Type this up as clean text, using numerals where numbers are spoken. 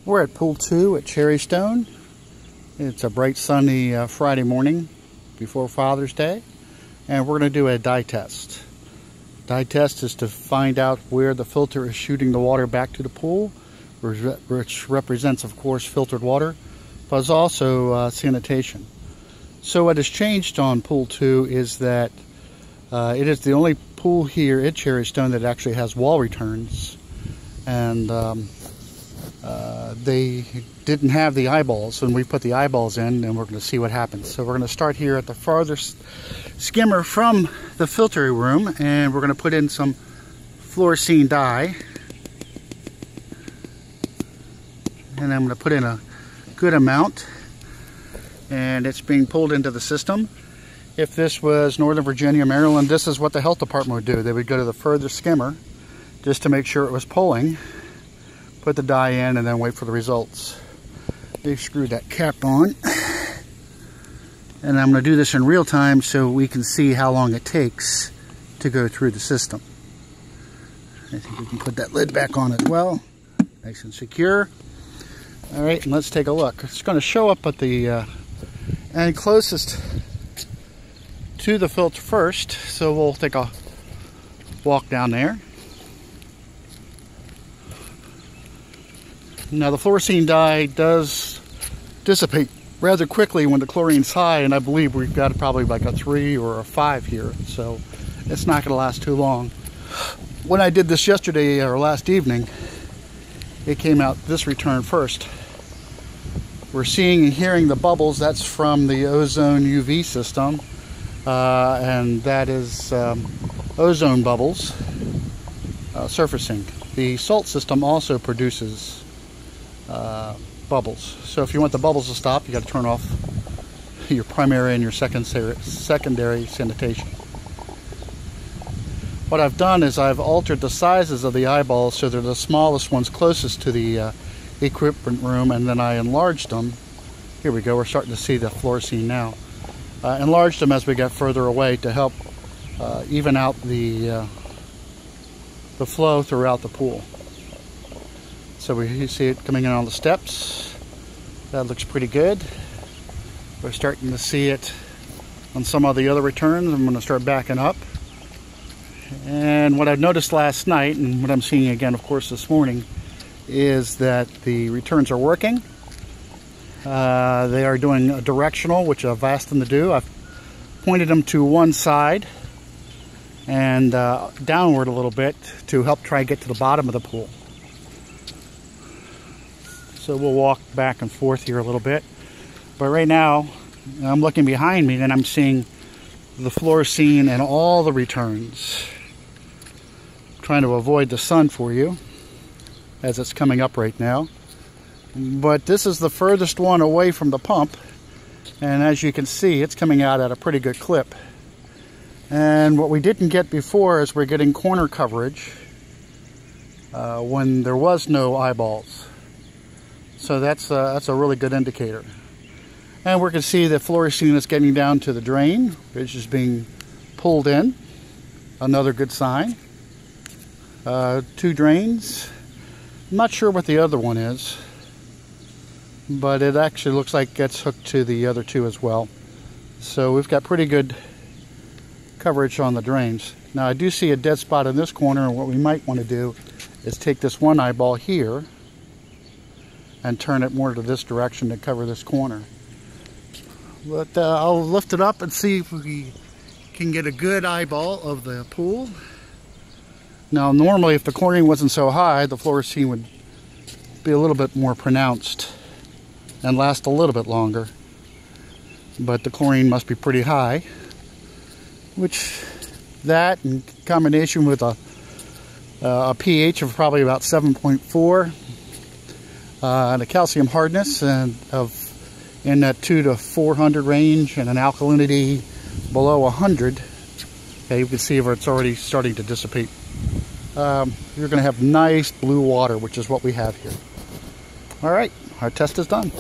We're at Pool 2 at Cherrystone. It's a bright sunny Friday morning before Father's Day, and we're going to do a dye test. Dye test is to find out where the filter is shooting the water back to the pool, which represents, of course, filtered water, but it's also sanitation. So what has changed on Pool 2 is that it is the only pool here at Cherrystone that actually has wall returns, and they didn't have the eyeballs, and we put the eyeballs in, and we're going to see what happens. So we're going to start here at the farthest skimmer from the filter room, and we're going to put in some fluorescein dye, and I'm going to put in a good amount, and it's being pulled into the system. If this was Northern Virginia, Maryland, this is what the health department would do. They would go to the furthest skimmer just to make sure it was pulling, put the dye in, and then wait for the results. They screwed that cap on, and I'm going to do this in real time so we can see how long it takes to go through the system. I think we can put that lid back on as well, nice and secure. All right, and let's take a look. It's going to show up at the end closest to the filter first, so we'll take a walk down there. Now the fluorescein dye does dissipate rather quickly when the chlorine's high, and I believe we've got probably like a 3 or a 5 here, so it's not going to last too long. When I did this yesterday or last evening, it came out this return first. We're seeing and hearing the bubbles. That's from the ozone UV system, and that is ozone bubbles surfacing. The salt system also produces bubbles. So if you want the bubbles to stop, you got to turn off your primary and your secondary sanitation. What I've done is I've altered the sizes of the eyeballs so they're the smallest ones closest to the equipment room, and then I enlarged them. Here we go, we're starting to see the fluorescein now. Enlarged them as we got further away to help even out the flow throughout the pool. So you see it coming in on the steps. That looks pretty good. We're starting to see it on some of the other returns. I'm going to start backing up. And what I've noticed last night, and what I'm seeing again, of course, this morning, is that the returns are working. They are doing a directional, which I've asked them to do. I've pointed them to one side and downward a little bit to help try to get to the bottom of the pool. So we'll walk back and forth here a little bit. But right now, I'm looking behind me and I'm seeing the fluorescein and all the returns. I'm trying to avoid the sun for you as it's coming up right now. But this is the furthest one away from the pump. And as you can see, it's coming out at a pretty good clip. And what we didn't get before is we're getting corner coverage when there was no eyeballs. So that's a really good indicator. And we can see that fluorescein is getting down to the drain, which is being pulled in. Another good sign. 2 drains. I'm not sure what the other one is, but it actually looks like it gets hooked to the other 2 as well. So we've got pretty good coverage on the drains. Now I do see a dead spot in this corner, and what we might want to do is take this one eyeball here and turn it more to this direction to cover this corner. But I'll lift it up and see if we can get a good eyeball of the pool. Now normally if the chlorine wasn't so high, the fluorescein would be a little bit more pronounced and last a little bit longer. But the chlorine must be pretty high, which that in combination with a pH of probably about 7.4 and a calcium hardness and in that 200 to 400 range, and an alkalinity below 100. Okay, you can see where it's already starting to dissipate. You're going to have nice blue water, which is what we have here. All right, our test is done.